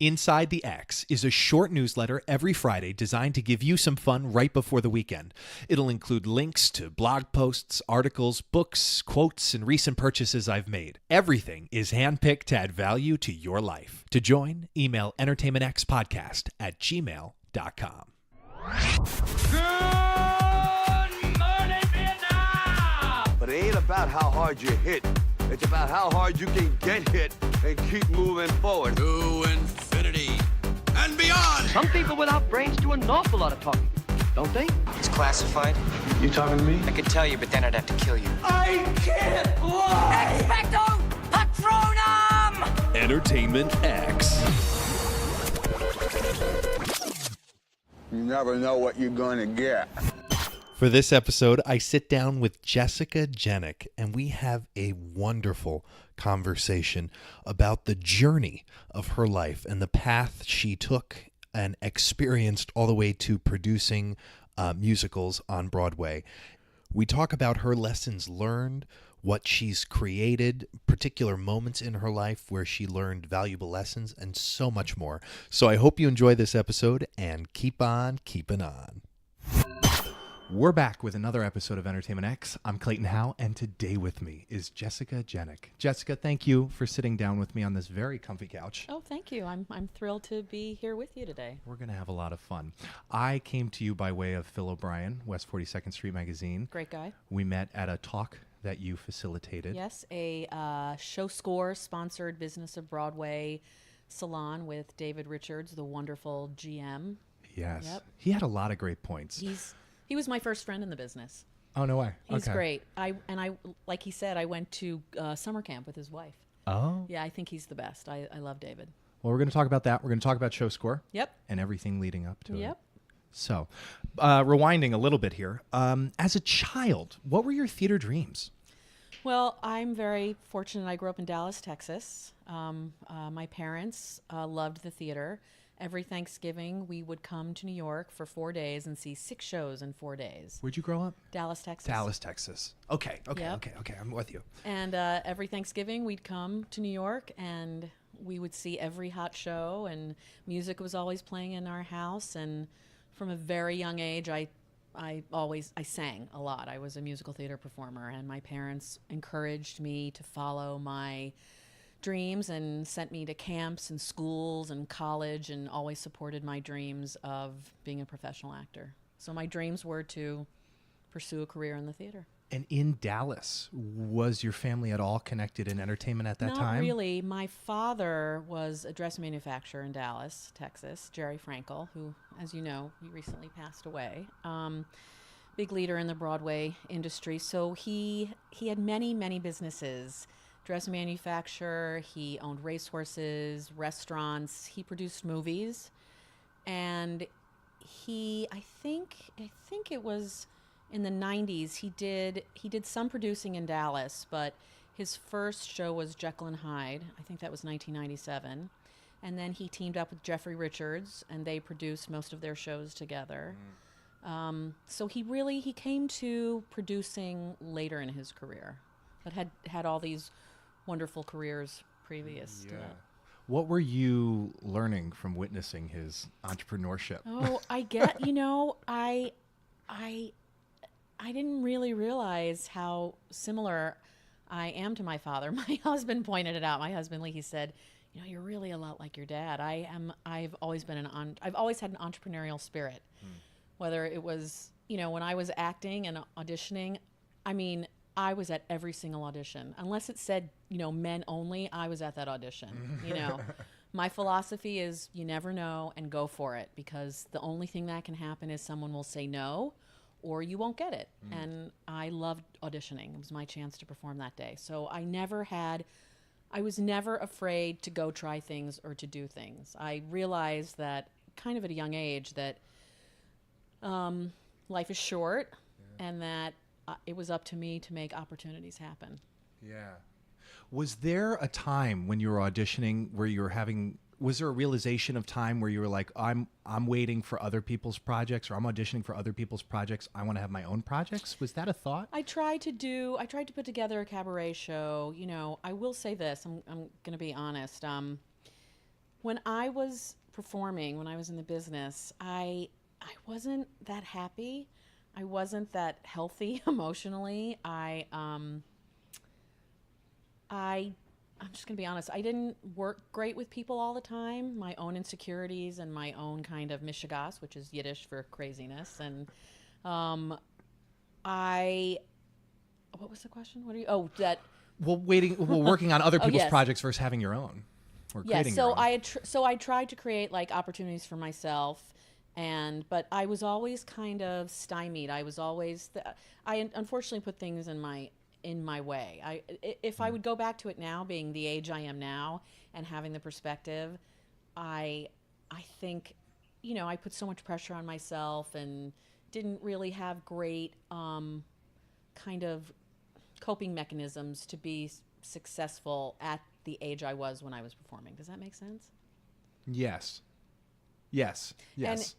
Inside the X is a short newsletter every Friday designed to give you some fun right before the weekend. It'll include links to blog posts, articles, books, quotes, and recent purchases I've made. Everything is handpicked to add value to your life. To join, email entertainmentxpodcast@gmail.com. Good morning, Vietnam! But it ain't about how hard you hit. It's about how hard you can get hit and keep moving forward. To infinity and beyond! Some people without brains do an awful lot of talking, don't they? It's classified. You talking to me? I could tell you, but then I'd have to kill you. I can't lie! Expecto Patronum! Entertainment X. You never know what you're gonna get. For this episode, I sit down with Jessica Genick, and we have a wonderful conversation about the journey of her life and the path she took and experienced all the way to producing musicals on Broadway. We talk about her lessons learned, what she's created, particular moments in her life where she learned valuable lessons, and so much more. So I hope you enjoy this episode and keep on keeping on. We're back with another episode of Entertainment X. I'm Clayton Howe, and today with me is Jessica Genick. Jessica, thank you for sitting down with me on this very comfy couch. Oh, thank you. I'm thrilled to be here with you today. We're going to have a lot of fun. I came to you by way of Phil O'Brien, West 42nd Street Magazine. Great guy. We met at a talk that you facilitated. Yes, a Show Score sponsored Business of Broadway salon with David Richards, the wonderful GM. Yes. Yep. He had a lot of great points. He was my first friend in the business. Oh, no way. He's Okay. great. I like he said, I went to summer camp with his wife. Oh. Yeah, I think he's the best. I love David. Well, we're going to talk about that. We're going to talk about Show Score. Yep. And everything leading up to it. Yep. So, rewinding a little bit here. As a child, what were your theater dreams? Well, I'm very fortunate. I grew up in Dallas, Texas. My parents loved the theater. Every Thanksgiving, we would come to New York for 4 days and see 6 shows in 4 days. Where'd you grow up? Dallas, Texas. Dallas, Texas. Okay. Yep. Okay. I'm with you. And every Thanksgiving, we'd come to New York and we would see every hot show, and music was always playing in our house. And from a very young age, I sang a lot. I was a musical theater performer, and my parents encouraged me to follow my dreams and sent me to camps and schools and college, and always supported my dreams of being a professional actor. So my dreams were to pursue a career in the theater. And in Dallas, was your family at all connected in entertainment at that time? Not really. My father was a dress manufacturer in Dallas, Texas, Jerry Frankel, who, as you know, he recently passed away. Big leader in the Broadway industry. So he had many, many businesses. Dress manufacturer, he owned racehorses, restaurants, he produced movies. And I think it was in the 90s, he did some producing in Dallas, but his first show was Jekyll and Hyde. I think that was 1997. And then he teamed up with Jeffrey Richards, and they produced most of their shows together. So he came to producing later in his career, but had all these wonderful careers previous to that. What were you learning from witnessing his entrepreneurship? Oh, I didn't really realize how similar I am to my father. My husband pointed it out. My husband Lee, he said, you're really a lot like your dad. I've always had an entrepreneurial spirit. Whether it was, when I was acting and auditioning, I was at every single audition. Unless it said, men only, I was at that audition. My philosophy is you never know and go for it, because the only thing that can happen is someone will say no or you won't get it. And I loved auditioning. It was my chance to perform that day. So I was never afraid to go try things or to do things. I realized that kind of at a young age that life is short, and that it was up to me to make opportunities happen. Yeah. Was there a time when you were auditioning where you were was there a realization of time where you were like, I'm waiting for other people's projects, or I'm auditioning for other people's projects, I want to have my own projects? Was that a thought? I tried to put together a cabaret show. I will say this, I'm going to be honest. when I was performing, when I was in the business, I wasn't that happy. I wasn't that healthy emotionally. I'm just going to be honest. I didn't work great with people all the time. My own insecurities and my own kind of mishigas, which is Yiddish for craziness. And what was the question? What are you? Oh, that. Well, working on other people's yes. projects versus having your own. Or creating so your own. I tried to create like opportunities for myself, but I was always kind of stymied. I was always I unfortunately put things in my way. If I would go back to it now, being the age I am now and having the perspective, I think, I put so much pressure on myself and didn't really have great kind of coping mechanisms to be successful at the age I was when I was performing. Does that make sense? Yes.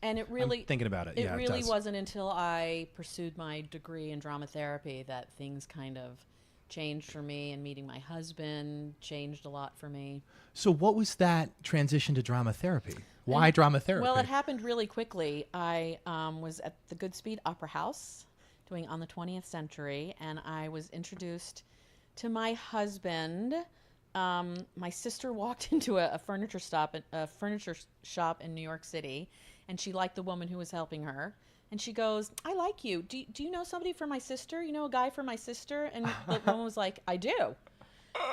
And it really, I'm thinking about it. It really wasn't until I pursued my degree in drama therapy that things kind of changed for me, and meeting my husband changed a lot for me. So what was that transition to drama therapy? Why drama therapy? Well, it happened really quickly. I was at the Goodspeed Opera House doing On the 20th Century, and I was introduced to my husband. My sister walked into a furniture shop in New York City, and she liked the woman who was helping her. And she goes, "I like you. Do you know somebody for my sister? You know a guy for my sister?" And the woman was like, "I do."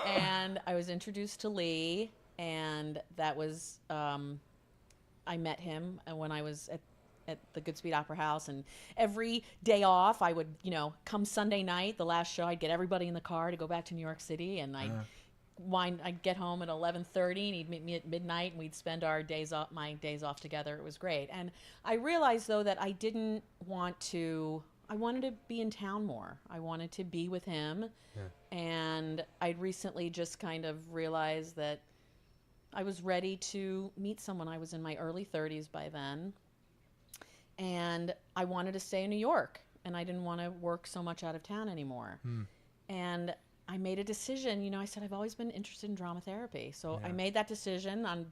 And I was introduced to Lee, and that was I met him when I was at the Goodspeed Opera House, and every day off I would, come Sunday night, the last show, I'd get everybody in the car to go back to New York City, and I'd get home at 11:30, and he'd meet me at midnight, and we'd spend my days off together. It was great. And I realized, though, that I wanted to be in town more. I wanted to be with him. Yeah. And I'd recently just kind of realized that I was ready to meet someone. I was in my early 30s by then. And I wanted to stay in New York, and I didn't want to work so much out of town anymore. And I made a decision. I said I've always been interested in drama therapy. So I made that decision and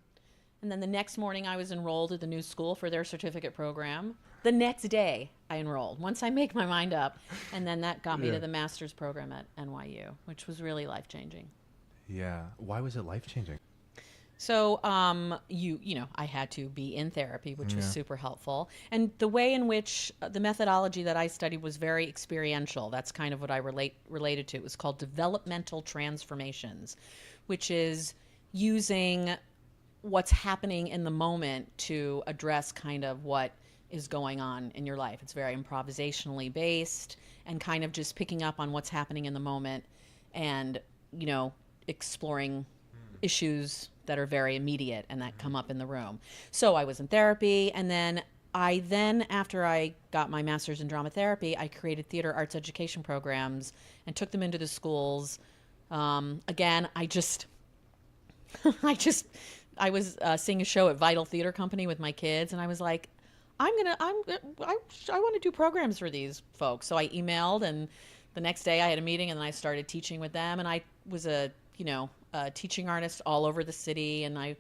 then the next morning I was enrolled at the new school for their certificate program. The next day I enrolled, once I make my mind up. And then that got me to the master's program at NYU, which was really life-changing. Yeah. Why was it life-changing? So, I had to be in therapy, which was super helpful. And the way in which the methodology that I studied was very experiential. That's kind of what I related to. It was called developmental transformations, which is using what's happening in the moment to address kind of what is going on in your life. It's very improvisationally based and kind of just picking up on what's happening in the moment and, exploring issues that are very immediate and that come up in the room. So I was in therapy, and then after I got my master's in drama therapy, I created theater arts education programs and took them into the schools. Again, I was seeing a show at Vital Theater Company with my kids, and I was like, I want to do programs for these folks. So I emailed, and the next day I had a meeting, and then I started teaching with them, and I was a teaching artist all over the city, and I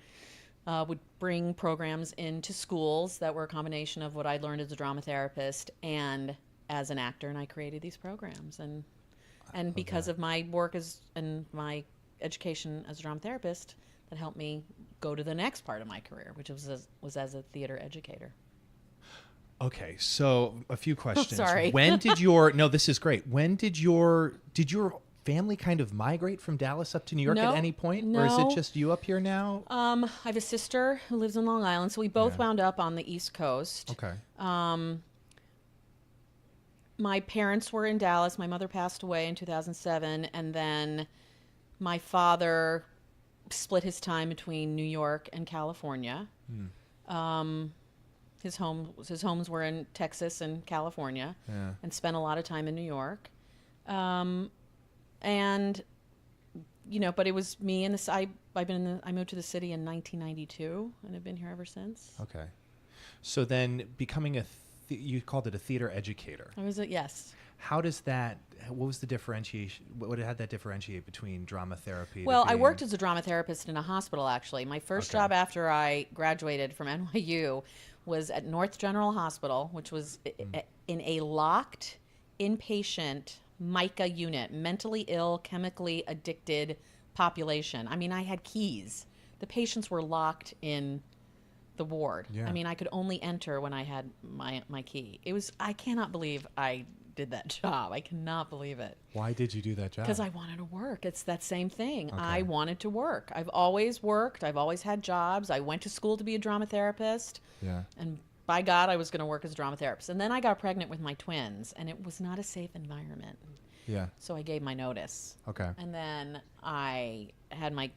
would bring programs into schools that were a combination of what I learned as a drama therapist and as an actor, and I created these programs. And because of my work and my education as a drama therapist, that helped me go to the next part of my career, which was as a theater educator. Okay, so a few questions. Sorry. When did no, this is great. When did your family kind of migrate from Dallas up to New York at any point? No. Or is it just you up here now? I have a sister who lives in Long Island, so we both wound up on the East Coast. Okay. My parents were in Dallas. My mother passed away in 2007, and then my father split his time between New York and California. His homes were in Texas and California, and spent a lot of time in New York. And but it was me and this. I moved to the city in 1992, and I've been here ever since. Okay, so then becoming you called it a theater educator. I was yes. How does that? What was the differentiation? What had that differentiate between drama therapy? to Well, I being- worked as a drama therapist in a hospital, actually. My first Okay. job after I graduated from NYU was at North General Hospital, which was in a locked inpatient MICA unit, mentally ill, chemically addicted population. I mean, I had keys. The patients were locked in the ward. Yeah. I mean, I could only enter when I had my key. I cannot believe I did that job. I cannot believe it. Why did you do that job? Because I wanted to work. It's that same thing. Okay. I wanted to work. I've always worked. I've always had jobs. I went to school to be a drama therapist. Yeah. And by God, I was going to work as a drama therapist. And then I got pregnant with my twins, and it was not a safe environment. Yeah. So I gave my notice. Okay. And then I had my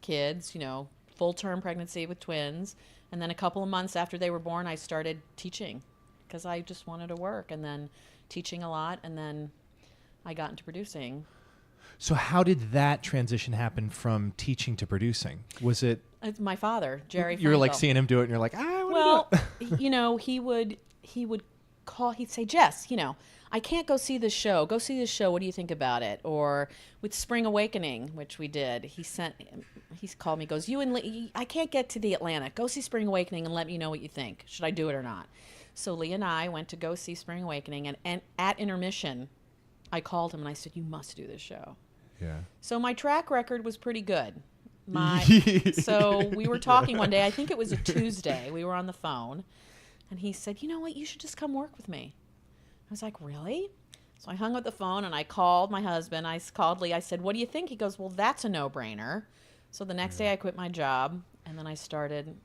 kids, full-term pregnancy with twins. And then a couple of months after they were born, I started teaching because I just wanted to work. And then teaching a lot, and then I got into producing. So how did that transition happen from teaching to producing? Was it It's my father, Jerry. you were like Frankel. seeing him do it, and you're like, I want Well, to do it. he would call. He'd say, Jess, I can't go see this show. Go see this show. What do you think about it? Or with Spring Awakening, which we did, he called me. Goes, I can't get to the Atlantic. Go see Spring Awakening and let me know what you think. Should I do it or not? So Lee and I went to go see Spring Awakening, and at intermission, I called him and I said, you must do this show. Yeah. So my track record was pretty good. So we were talking one day, I think it was a Tuesday, we were on the phone, and he said, you know what, you should just come work with me. I was like, really? So I hung up the phone and I called my husband. I called Lee. I said, what do you think? He goes, well, that's a no-brainer. So the next day I quit my job, and then I started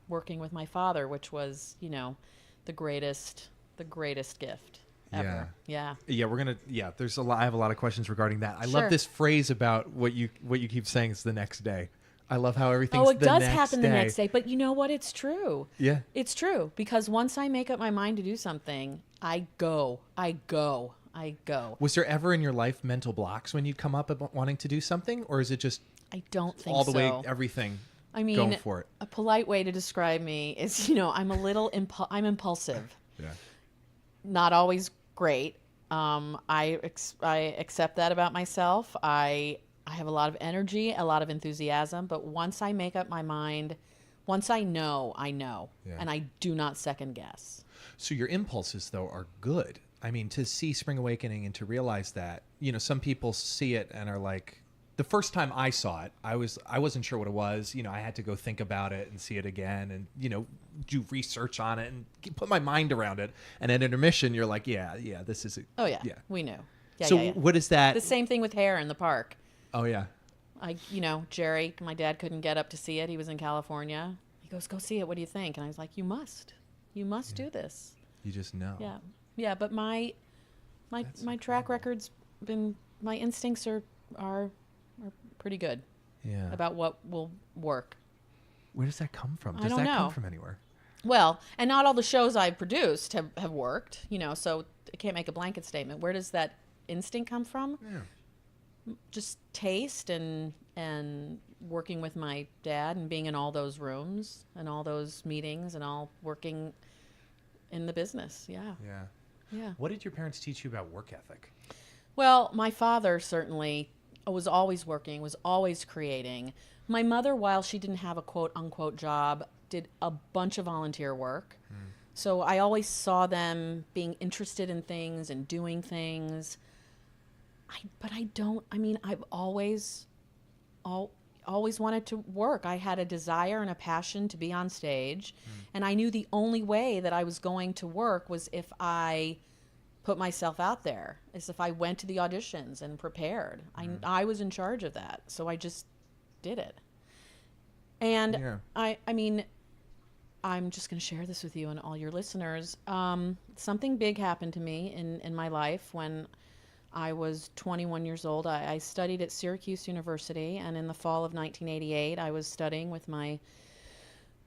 working with my father, which was, the greatest gift ever. Yeah. There's a lot. I have a lot of questions regarding that. I Sure. love this phrase about what you keep saying is the next day. I love how everything's Oh, it the does next happen day. the next day. But you know what? It's true. Yeah. It's true. Because once I make up my mind to do something, I go. Was there ever in your life mental blocks when you come up about wanting to do something, or is it just I don't think all the so. way everything? I mean, going for it. A polite way to describe me is, I'm a little I'm impulsive. Yeah. Not always great. I accept that about myself. I have a lot of energy, a lot of enthusiasm, but once I make up my mind, once I know, Yeah. and I do not second guess. So your impulses, though, are good. I mean, to see Spring Awakening and to realize that, some people see it and are like, the first time I saw it, I wasn't sure what it was. I had to go think about it and see it again and, do research on it and put my mind around it. And at intermission, you're like, yeah, this is it. Oh, yeah. We knew. Yeah, So yeah. what is that? The same thing with Hair in the Park. Oh, yeah. Jerry, my dad couldn't get up to see it. He was in California. He goes, go see it. What do you think? And I was like, you must do this. You just know. Yeah. Yeah. But my track record's been, my instincts are pretty good Yeah. about what will work. Where does that come from? I Does don't that come know. from anywhere? Well, and not all the shows I've produced have worked, so I can't make a blanket statement. Where does that instinct come from? Yeah. Just taste and working with my dad and being in all those rooms and all those meetings and all working in the business. Yeah. Yeah. Yeah. What did your parents teach you about work ethic? Well, my father certainly was always working, was always creating. My mother, while she didn't have a quote unquote job, did a bunch of volunteer work. So I always saw them being interested in things and doing things. I've always wanted to work. I had a desire and a passion to be on stage. And I knew the only way that I was going to work was if I put myself out there, is if I went to the auditions and prepared. I was in charge of that. So I just did it. And Yeah. I'm just going to share this with you and all your listeners. Something big happened to me in my life when I was 21 years old. I studied at Syracuse University, and in the fall of 1988, I was studying with my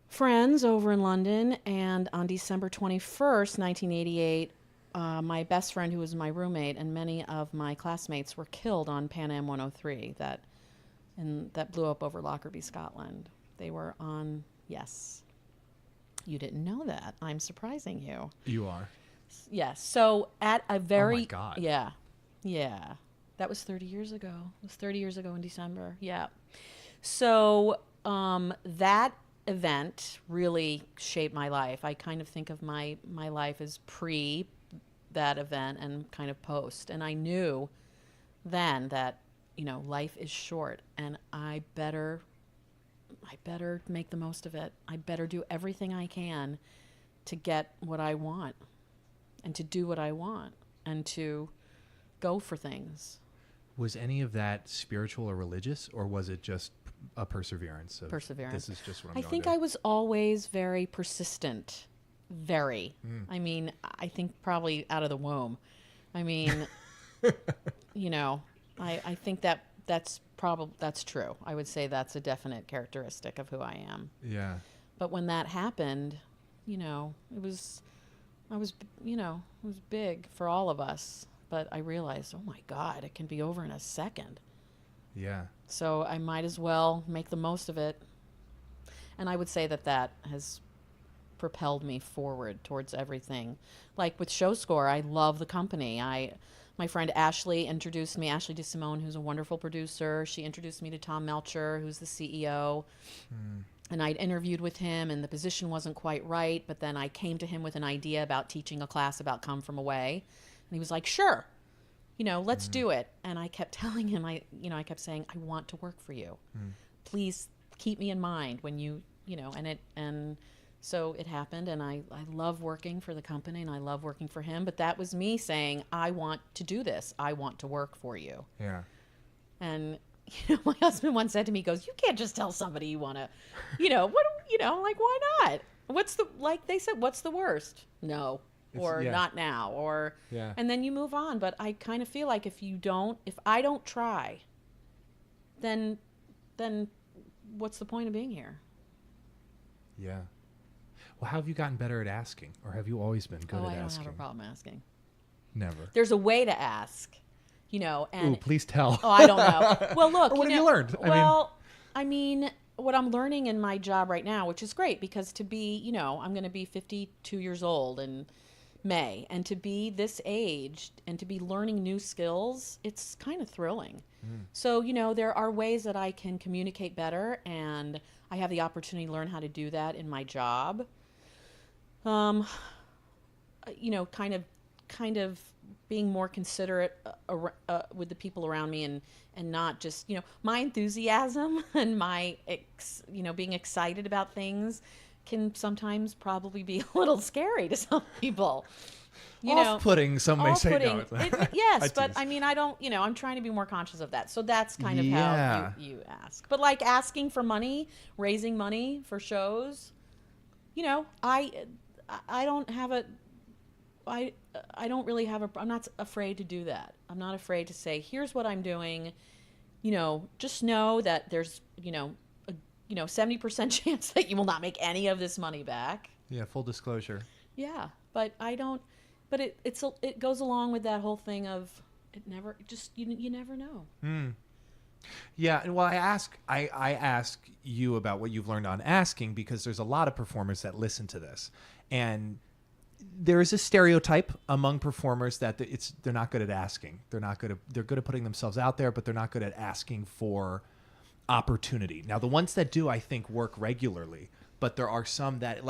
friends over in London, and on December 21st, 1988, my best friend, who was my roommate, and many of my classmates were killed on Pan Am 103 that blew up over Lockerbie, Scotland. They were on, yes. You didn't know that. I'm surprising you. You are. Yes. So at a very God. Yeah. That was 30 years ago. It was 30 years ago in December. Yeah. So that event really shaped my life. I kind of think of my life as pre that event and kind of post. And I knew then that, life is short and I better make the most of it. I better do everything I can to get what I want and to do what I want and to go for things. Was any of that spiritual or religious, or was it just a perseverance? Perseverance. This is just what I'm I going think to. I was always very persistent. Very. I mean, I think probably out of the womb. I mean, I think that's true. I would say that's a definite characteristic of who I am. Yeah. But when that happened, it was big for all of us. But I realized, oh my God, it can be over in a second. Yeah. So I might as well make the most of it. And I would say that has propelled me forward towards everything. Like with Show Score, I love the company. My friend Ashley introduced me, Ashley DeSimone, who's a wonderful producer. She introduced me to Tom Melcher, who's the CEO. And I'd interviewed with him, and the position wasn't quite right. But then I came to him with an idea about teaching a class about Come From Away. And he was like, sure, let's do it. And I kept telling him, I kept saying, I want to work for you. Please keep me in mind when and so it happened. And I love working for the company and I love working for him. But that was me saying, I want to do this. I want to work for you. Yeah. And, my husband once said to me, he goes, you can't just tell somebody you want to, like, why not? They said, what's the worst? No. Or not now, or, and then you move on. But I kind of feel like if I don't try, then what's the point of being here? Yeah. Well, how have you gotten better at asking, or have you always been good at asking? I don't have a problem asking. Never. There's a way to ask, and. Ooh, please tell. Oh, I don't know. Well, look. Or what have you learned? I mean, what I'm learning in my job right now, which is great, because to be, I'm going to be 52 years old in May, and to be this age and to be learning new skills, it's kind of thrilling. So, there are ways that I can communicate better, and I have the opportunity to learn how to do that in my job. Kind of being more considerate with the people around me, and not just, my enthusiasm and my, being excited about things can sometimes probably be a little scary to some people. Off-putting, some may say. No. Yes, but I mean, I don't, I'm trying to be more conscious of that. So that's kind of how you ask. But like asking for money, raising money for shows, I don't have I don't really have I'm not afraid to do that. I'm not afraid to say, here's what I'm doing. Just know that there's, 70% chance that you will not make any of this money back. Yeah, full disclosure. Yeah, but I don't. But it goes along with that whole thing of you never know. Yeah, and well, I ask you about what you've learned on asking, because there's a lot of performers that listen to this, and there is a stereotype among performers that they're not good at asking. They're good at putting themselves out there, but they're not good at asking for opportunity. Now, the ones that do, I think, work regularly, but there are some that,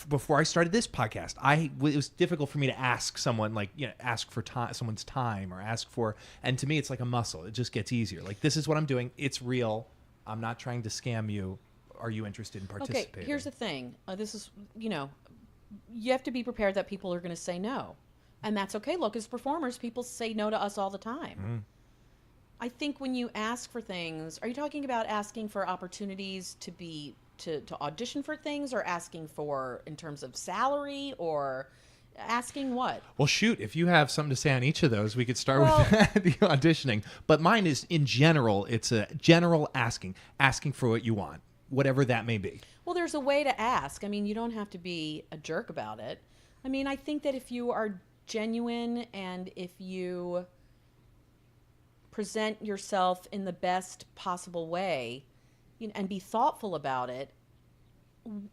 before I started this podcast, it was difficult for me to ask someone, ask for someone's time, or ask for, and to me, it's like a muscle. It just gets easier. Like, this is what I'm doing. It's real. I'm not trying to scam you. Are you interested in participating? Okay, here's the thing. This is, you have to be prepared that people are going to say no. And that's okay. Look, as performers, people say no to us all the time. I think when you ask for things, are you talking about asking for opportunities to audition for things, or asking for in terms of salary, or asking what? Well, shoot, if you have something to say on each of those, we could start with the auditioning. But mine is, in general, it's a general asking for what you want, whatever that may be. Well, there's a way to ask. I mean, you don't have to be a jerk about it. I mean, I think that if you are genuine and if you present yourself in the best possible way, and be thoughtful about it,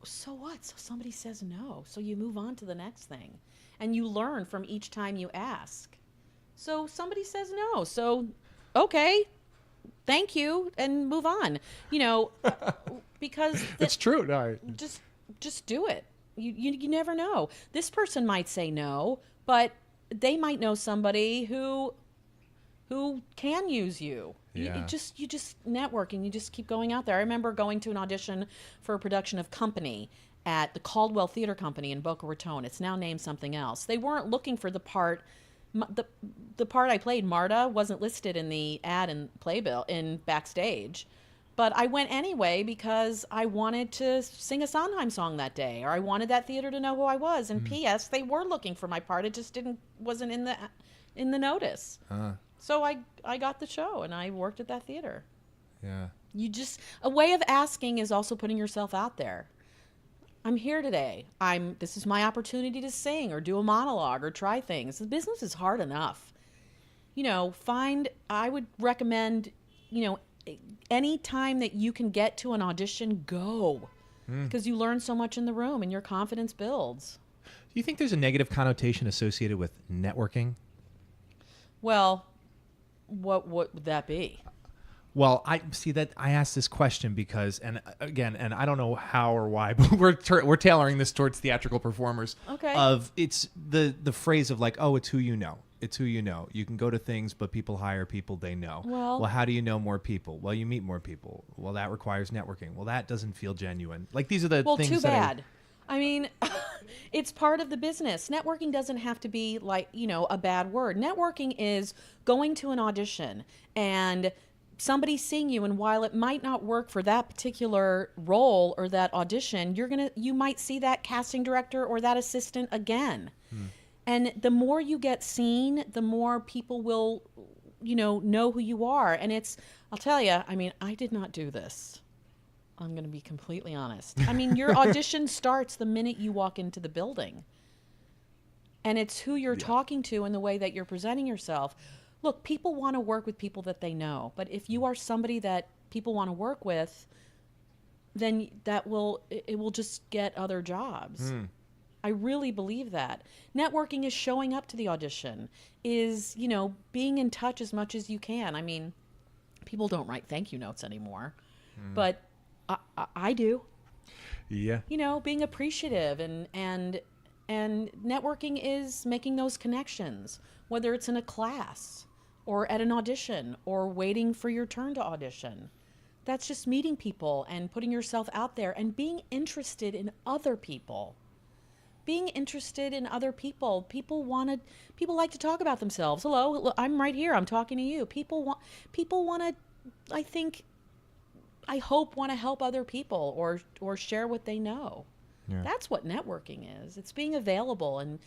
so what? So somebody says no. So you move on to the next thing. And you learn from each time you ask. So somebody says no. So, okay, thank you, and move on. Because It's true. No, just do it. You never know. This person might say no, but they might know somebody who can use you. Yeah. You just networking. You just keep going out there. I remember going to an audition for a production of Company at the Caldwell Theater Company in Boca Raton. It's now named something else. They weren't looking for the part. The part I played, Marta, wasn't listed in the ad and playbill in backstage. But I went anyway because I wanted to sing a Sondheim song that day, or I wanted that theater to know who I was. And P.S., they were looking for my part. It just wasn't in the notice. So I got the show, and I worked at that theater. Yeah. A way of asking is also putting yourself out there. I'm here today. This is my opportunity to sing or do a monologue or try things. The business is hard enough. I would recommend, any time that you can get to an audition, go. Because you learn so much in the room and your confidence builds. Do you think there's a negative connotation associated with networking? Well, what would that be? Well, I see that I asked this question because, and I don't know how or why, but we're tailoring this towards theatrical performers. Okay. It's the phrase of like, oh, it's who you know. It's who you know. You can go to things, but people hire people they know. Well, how do you know more people? Well, you meet more people. Well, that requires networking. Well, that doesn't feel genuine. Like these are the things. Well, too bad. I mean, it's part of the business. Networking doesn't have to be like, a bad word. Networking is going to an audition and somebody seeing you, and while it might not work for that particular role or that audition, you might see that casting director or that assistant again. And the more you get seen, the more people will, know who you are. And I'll tell you, I mean, I did not do this. I'm going to be completely honest. I mean, your audition starts the minute you walk into the building. And it's who you're talking to and the way that you're presenting yourself. Look, people want to work with people that they know. But if you are somebody that people want to work with, then it will just get other jobs. I really believe that. Networking is showing up to the audition, is, being in touch as much as you can. I mean, people don't write thank you notes anymore, but I do. Yeah. Being appreciative and networking is making those connections, whether it's in a class or at an audition or waiting for your turn to audition. That's just meeting people and putting yourself out there and being interested in other people. Being interested in other people. People like to talk about themselves. Hello, I'm right here. I'm talking to you. People want to, I hope want to help other people or share what they know. Yeah. That's what networking is. It's being available and,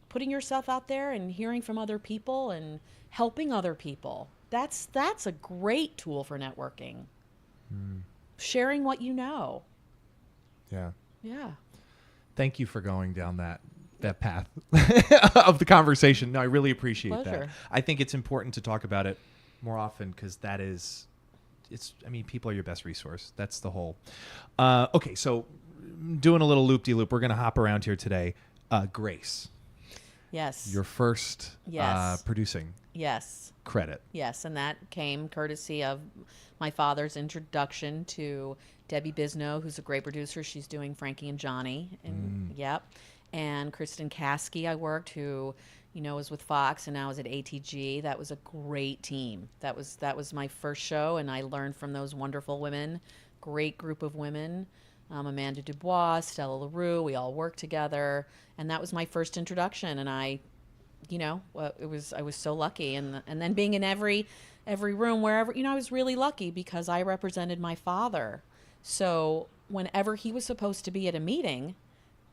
putting yourself out there and hearing from other people and helping other people. That's a great tool for networking. Sharing what you know. Yeah. Yeah. Thank you for going down that path of the conversation. No, I really appreciate that. I think it's important to talk about it more often because people are your best resource. That's the whole. Okay, so doing a little loop-de-loop. We're going to hop around here today. Grace. Yes. Your first producing credit. Yes, and that came courtesy of my father's introduction to Debbie Bisno, who's a great producer. She's doing Frankie and Johnny. And Kristen Kasky I worked, who, was with Fox and now is at ATG. That was a great team. That was my first show, and I learned from those wonderful women. Great group of women. Amanda Dubois, Stella LaRue, we all worked together. And that was my first introduction. And I was so lucky. And then being in every room, wherever, I was really lucky because I represented my father. So whenever he was supposed to be at a meeting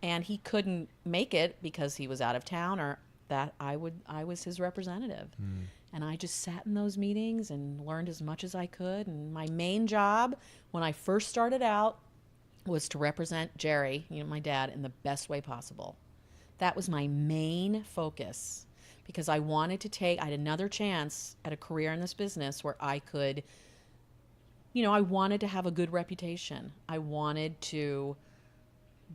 and he couldn't make it because he was out of town or that, I was his representative. And I just sat in those meetings and learned as much as I could. And my main job when I first started out was to represent Jerry, my dad, in the best way possible. That was my main focus because I wanted to I had another chance at a career in this business where I could I wanted to have a good reputation. I wanted to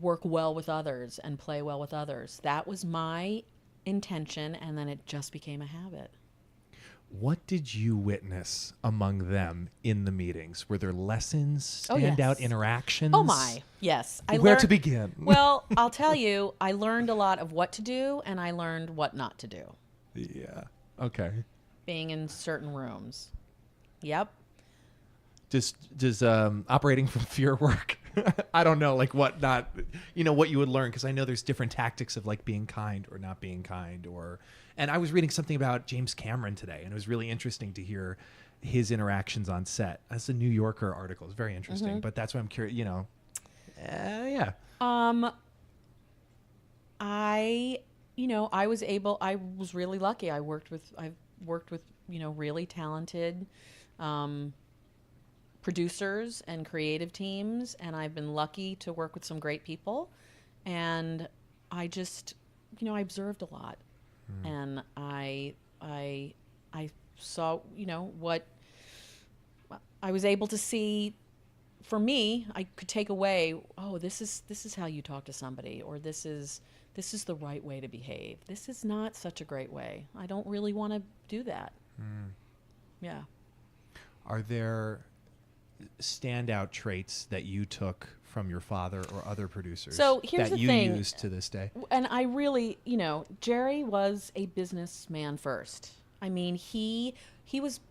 work well with others and play well with others. That was my intention, and then it just became a habit. What did you witness among them in the meetings? Were there lessons, Oh, yes. standout interactions? Oh my, yes. Where to begin? Well, I'll tell you, I learned a lot of what to do, and I learned what not to do. Yeah. Okay. Being in certain rooms. Yep. Does operating from fear work? I don't know, like what not, what you would learn, because I know there's different tactics of like being kind or not being kind, and I was reading something about James Cameron today, and it was really interesting to hear his interactions on set. That's a New Yorker article. It's very interesting, but that's why I'm curious, yeah. I was really lucky. I've worked with really talented producers and creative teams, and I've been lucky to work with some great people, and I just I observed a lot, and I saw what I was able to see. For me, I could take away, oh, this is how you talk to somebody, or this is the right way to behave. This is not such a great way. I don't really want to do that. Yeah. Are there standout traits that you took from your father or other producers So here's that the you thing. use to this day? And I really, Jerry was a businessman first. I mean, he was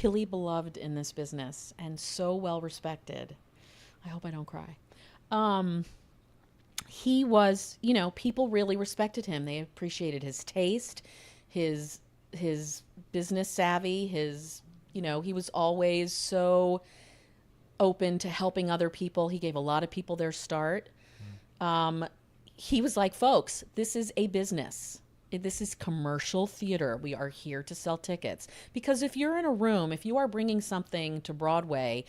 really beloved in this business and so well respected. I hope I don't cry. He was, people really respected him. They appreciated his taste, his business savvy, he was always so open to helping other people. He gave a lot of people their start. He was like, folks, this is a business. This is commercial theater. We are here to sell tickets. Because if you're in a room, if you are bringing something to Broadway,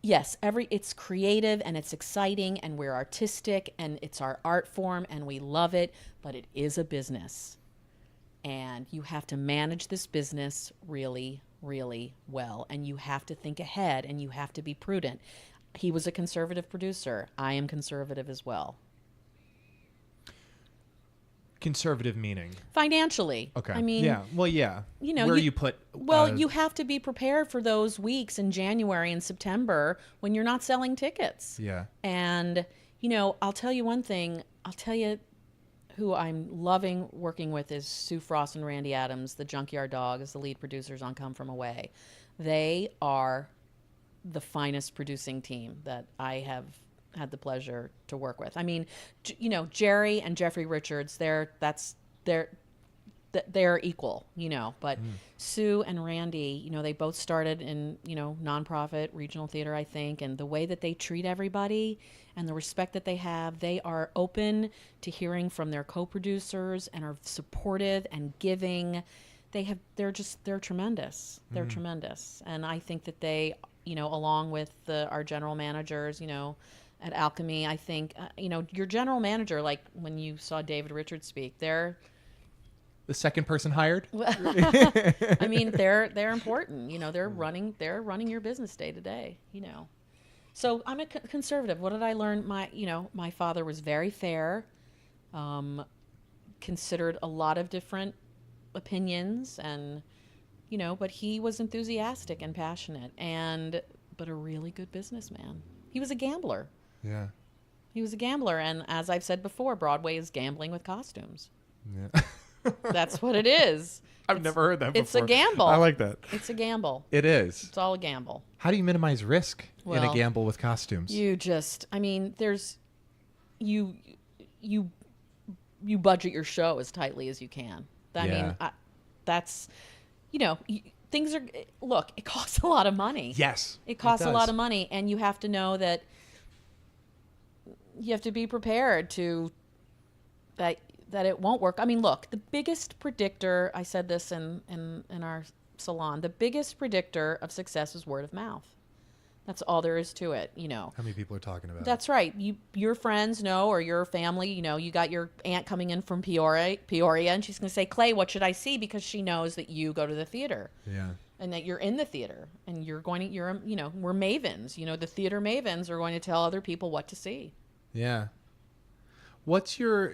yes, it's creative and it's exciting and we're artistic and it's our art form and we love it, but it is a business. And you have to manage this business really, really well. And you have to think ahead and you have to be prudent. He was a conservative producer. I am conservative as well. Conservative meaning? Financially. Okay. I mean, yeah. Well, yeah. Where you put... you have to be prepared for those weeks in January and September when you're not selling tickets. Yeah. And, I'll tell you one thing. I'll tell you who I'm loving working with is Sue Frost and Randy Adams, the Junkyard Dog, as the lead producers on Come From Away. They are the finest producing team that I have had the pleasure to work with. I mean, Jerry and Jeffrey Richards, they're equal, but Sue and Randy, they both started in, nonprofit regional theater, I think, and the way that they treat everybody and the respect that they are open to hearing from their co-producers and are supportive and giving. They're tremendous. They're tremendous. And I think that they, along with our general managers, at Alchemy, I think, your general manager, like when you saw David Richards speak, they're the second person hired? I mean, they're important. They're running your business day to day. So I'm a conservative. What did I learn? My father was very fair, considered a lot of different opinions, and but he was enthusiastic and passionate, but a really good businessman. He was a gambler. Yeah. He was a gambler, and as I've said before, Broadway is gambling with costumes. Yeah. That's what it is. I've never heard that before. It's a gamble. I like that. It's a gamble. It is. It's all a gamble. How do you minimize risk in a Well, gamble with costumes? You budget your show as tightly as you can. Things are, look, it costs a lot of money. Yes. It costs a does. lot of money, and you have to know that you have to be prepared that it won't work. I mean, look, the biggest predictor, I said this in our salon, the biggest predictor of success is word of mouth. That's all there is to it, How many people are talking about That's right. Your friends know, or your family, you got your aunt coming in from Peoria, and she's going to say, Clay, what should I see? Because she knows that you go to the theater. Yeah. and that you're in the theater and you're we're mavens. The theater mavens are going to tell other people what to see. Yeah.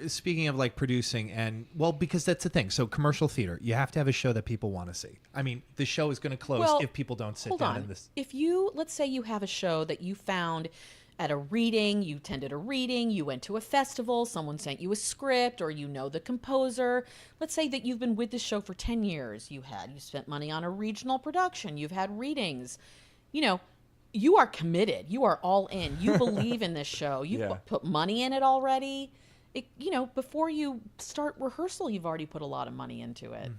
Speaking of like producing because that's the thing. So commercial theater, you have to have a show that people want to see. I mean, the show is going to close if people don't sit down in this. If let's say you have a show that you found at a reading, you attended a reading, you went to a festival, someone sent you a script, or the composer. Let's say that you've been with this show for 10 years. You spent money on a regional production. You've had readings. You are committed. You are all in. You believe in this show. You've put money in it already. Before you start rehearsal, you've already put a lot of money into it.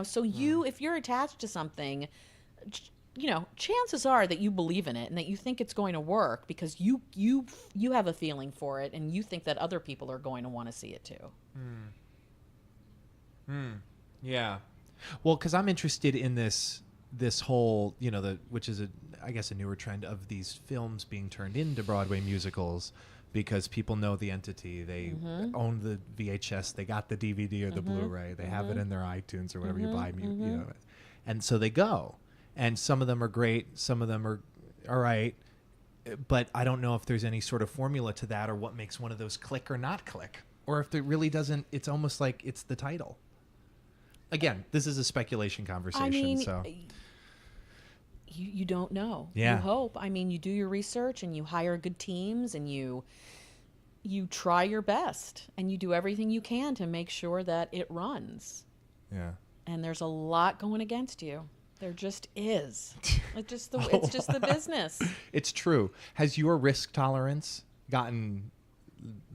So if you're attached to something, chances are that you believe in it and that you think it's going to work because you have a feeling for it and you think that other people are going to want to see it too. Yeah. Well, because I'm interested in this whole, which is I guess a newer trend of these films being turned into Broadway musicals because people know the entity. They own the VHS. They got the DVD or the Blu-ray. They have it in their iTunes or whatever you buy, and so they go. And some of them are great. Some of them are all right. But I don't know if there's any sort of formula to that or what makes one of those click or not click. Or if it really doesn't, it's almost like it's the title. Again, this is a speculation conversation. So you don't know. Yeah. You hope. You do your research and you hire good teams and you try your best and you do everything you can to make sure that it runs. Yeah. And there's a lot going against you. There just is. It's just the business. It's true. Has your risk tolerance gotten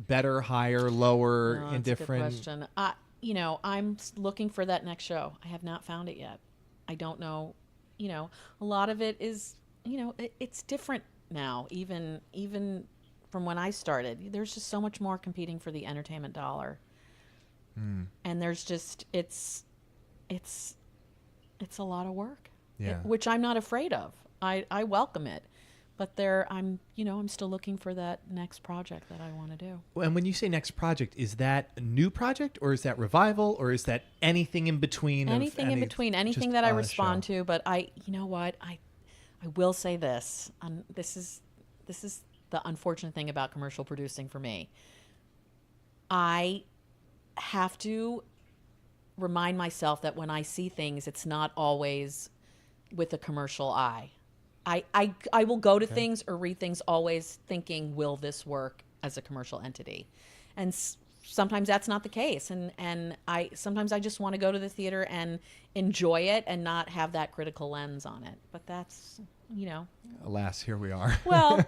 better, higher, lower, indifferent? That's a good question. I'm looking for that next show. I have not found it yet. I don't know. A lot of it is, it's different now. Even from when I started, there's just so much more competing for the entertainment dollar. And there's just it's a lot of work, which I'm not afraid of. I welcome it, but I'm still looking for that next project that I want to do. And when you say next project, is that a new project or is that revival or is that anything in between? Anything that I respond to. But you know what? I will say this. This is the unfortunate thing about commercial producing for me. I have to remind myself that when I see things, it's not always with a commercial eye. I will go to things or read things always thinking, will this work as a commercial entity? And sometimes that's not the case. And sometimes I just want to go to the theater and enjoy it and not have that critical lens on it. But that's, Alas, here we are. Well,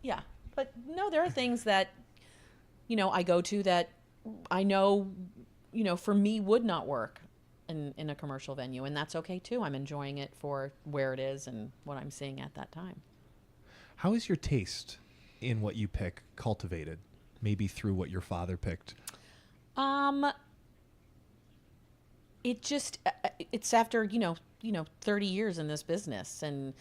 yeah. But no, there are things that, I go to that I know, for me would not work in a commercial venue, and that's okay too. I'm enjoying it for where it is and what I'm seeing at that time. How is your taste in what you pick cultivated? Maybe through what your father picked. It's after 30 years in this business and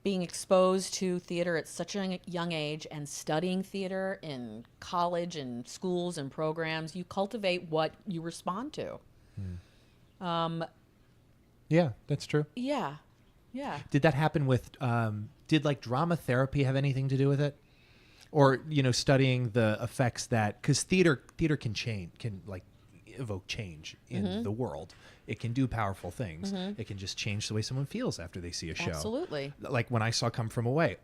being exposed to theater at such a young age and studying theater in college and schools and programs. You cultivate what you respond to. Yeah, that's true. Yeah. Did that happen with, did like drama therapy have anything to do with it? Or, studying the effects because theater can change, can like evoke change in the world. It can do powerful things. It can just change the way someone feels after they see a show. Absolutely. Like when I saw Come From Away.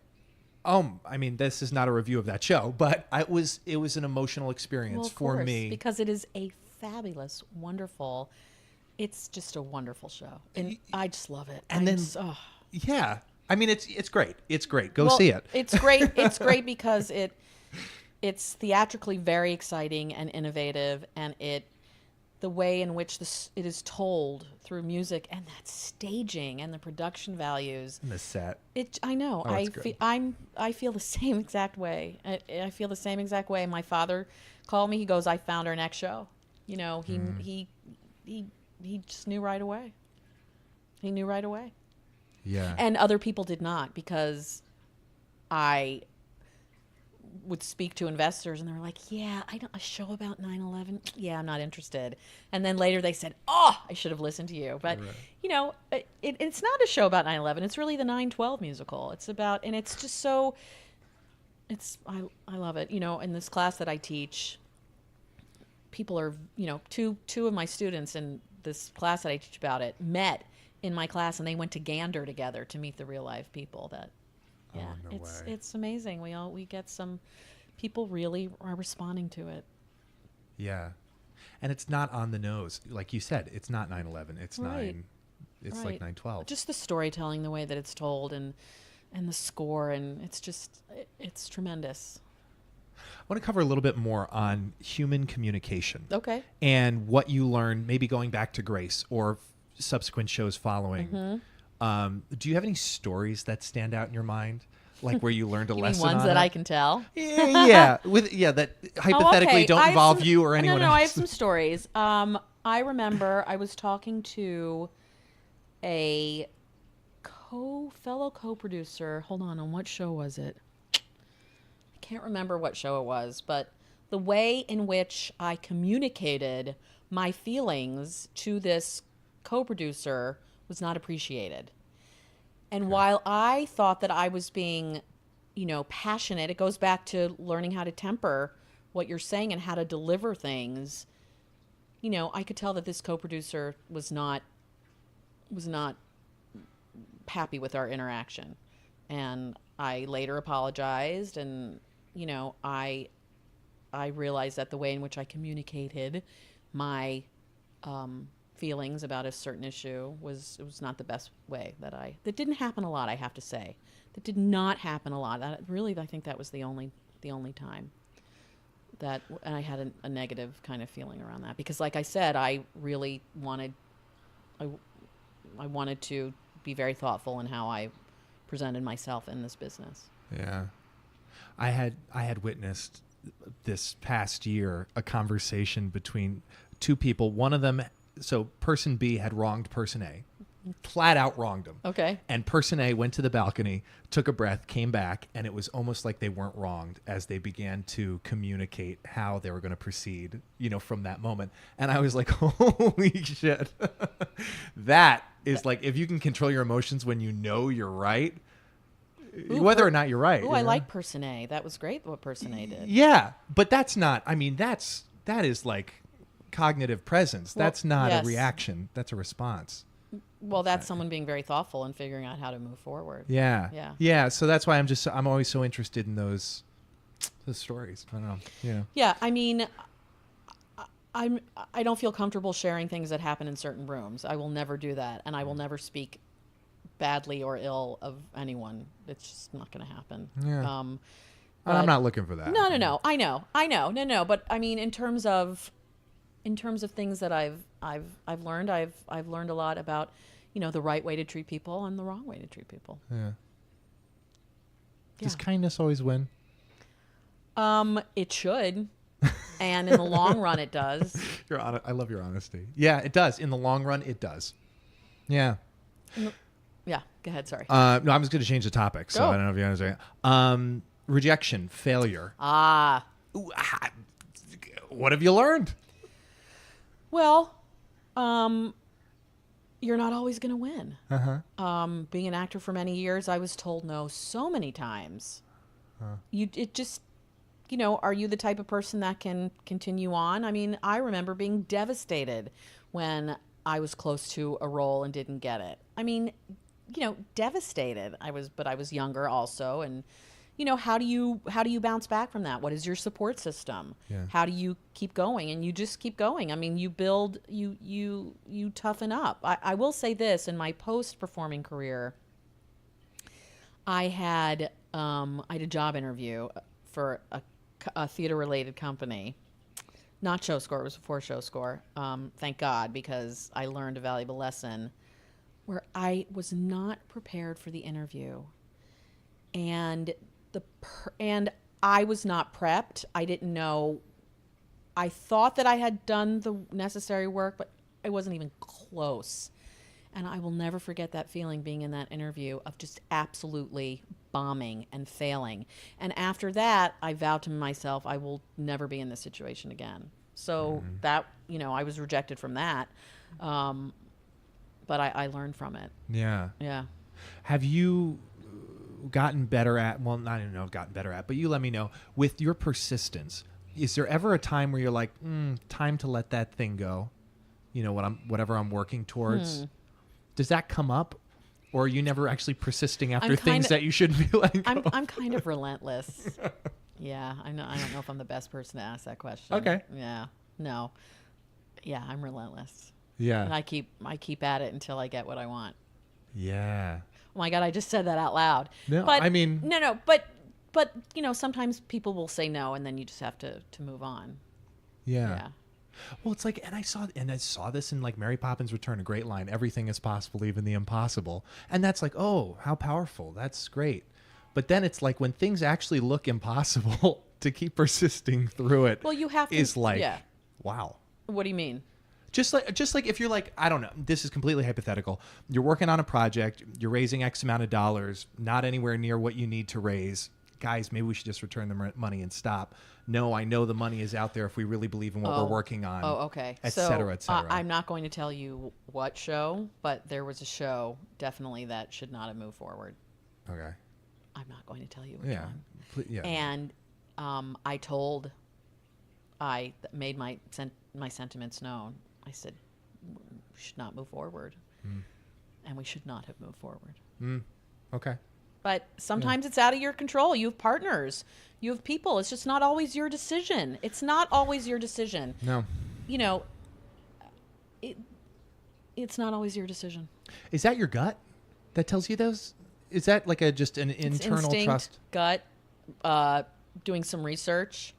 This is not a review of that show, but it was an emotional experience for me. Because it is a fabulous, wonderful, it's just a wonderful show. And I just love it. Yeah. It's great. It's great. Go see it. It's great. It's great because it's theatrically very exciting and innovative, and the way in which it is told through music and that staging and the production values and the set. I know. I feel the same exact way. I feel the same exact way. My father called me. He goes, "I found our next show." He just knew right away. He knew right away. Yeah. And other people did not, because I would speak to investors, and they were like, "Yeah, a show about 9/11. Yeah, I'm not interested." And then later they said, "Oh, I should have listened to you." But it's not a show about 9/11. It's really the 9/12 musical. It's about, and it's just so. I love it. In this class that I teach, people are, two of my students in this class that I teach about it met in my class, and they went to Gander together to meet the real life people. It's amazing. We get some people really are responding to it. Yeah. And it's not on the nose. Like you said, it's not 9/11. It's Right. like 9/12. Just the storytelling, the way that it's told, and the score, and it's tremendous. I want to cover a little bit more on human communication. Okay. And what you learned, maybe going back to Grace or subsequent shows following. Mm-hmm. Do you have any stories that stand out in your mind? Like where you learned a lesson ones on that it? I can tell? Yeah. That hypothetically don't involve you or anyone else. No, I have some stories. I remember I was talking to a fellow co-producer. Hold on what show was it? I can't remember what show it was, but the way in which I communicated my feelings to this co-producer was not appreciated. And while I thought that I was being, passionate, it goes back to learning how to temper what you're saying and how to deliver things. I could tell that this co-producer was not happy with our interaction. And I later apologized, and, I realized that the way in which I communicated my feelings about a certain issue was not the best way that didn't happen a lot, I have to say. That did not happen a lot. I think that was the only time that, and I had a negative kind of feeling around that, because like I said, I really wanted to be very thoughtful in how I presented myself in this business. Yeah. I had witnessed this past year a conversation between two people. One of them, so person B had wronged person A, flat out wronged him. Okay. And person A went to the balcony, took a breath, came back, and it was almost like they weren't wronged as they began to communicate how they were going to proceed, from that moment. And I was like, holy shit. That is like, if you can control your emotions when you know you're right, whether or not you're right. I like person A. That was great what person A did. Yeah, but that's not, that is like cognitive presence. That's not a reaction. That's a response. Well, that's someone being very thoughtful and figuring out how to move forward. Yeah. Yeah. So that's why I'm always so interested in those stories. I don't know. Yeah. Yeah. I don't feel comfortable sharing things that happen in certain rooms. I will never do that. And I will never speak badly or ill of anyone. It's just not going to happen. Yeah. I'm not looking for that. No. I know. No. But in terms of things that I've learned, I've learned a lot about, the right way to treat people and the wrong way to treat people. Yeah. Does kindness always win? It should. And in the long run, it does. I love your honesty. Yeah, it does. In the long run, it does. Yeah. Yeah. Go ahead. Sorry. No, I'm just going to change the topic. So Go. I don't know if you understand. Rejection, failure. What have you learned? Well, you're not always going to win. Uh-huh. Being an actor for many years, I was told no so many times. Are you the type of person that can continue on? I remember being devastated when I was close to a role and didn't get it. Devastated. I was younger also, and how do you bounce back from that? What is your support system? Yeah. How do you keep going? And you just keep going. you build, you toughen up. I will say this, in my post-performing career, I had a job interview for a theater-related company. Not show score, it was before show score. Thank God, because I learned a valuable lesson where I was not prepared for the interview. And I was not prepped. I didn't know. I thought that I had done the necessary work, but I wasn't even close. And I will never forget that feeling being in that interview of just absolutely bombing and failing. And after that, I vowed to myself I will never be in this situation again. So that, I was rejected from that. But I learned from it. Yeah. Yeah. Have you gotten better at, well, not even know gotten better at, but you let me know, with your persistence, is there ever a time where you're like, time to let that thing go? Whatever I'm working towards. Does that come up? Or are you never actually persisting after things that you shouldn't be letting go? I'm kind of relentless. Yeah. I don't know if I'm the best person to ask that question. Okay. Yeah. No. Yeah, I'm relentless. Yeah. And I keep at it until I get what I want. Yeah. Oh my God, I just said that out loud. No, but, I mean... No, but sometimes people will say no, and then you just have to move on. Yeah. Well, it's like, and I saw this in like Mary Poppins Return, a great line, everything is possible, even the impossible. And that's like, oh, how powerful. That's great. But then it's like when things actually look impossible, to keep persisting through it, well, you have to, is like, yeah. Wow. What do you mean? Just like if you're like, I don't know, this is completely hypothetical. You're working on a project, you're raising X amount of dollars, not anywhere near what you need to raise. Guys, maybe we should just return the money and stop. No, I know the money is out there if we really believe in what we're working on. Oh, okay. Et cetera, et cetera. I'm not going to tell you what show, but there was a show definitely that should not have moved forward. Okay. I'm not going to tell you which one. Yeah. And I made my sentiments known. I said, we should not move forward. And we should not have moved forward. Okay. But sometimes it's out of your control. You have partners. You have people. It's just not always your decision. It's not always your decision. No. It's not always your decision. Is that your gut that tells you those? Is that like just an internal instinct, trust? Gut, doing some research.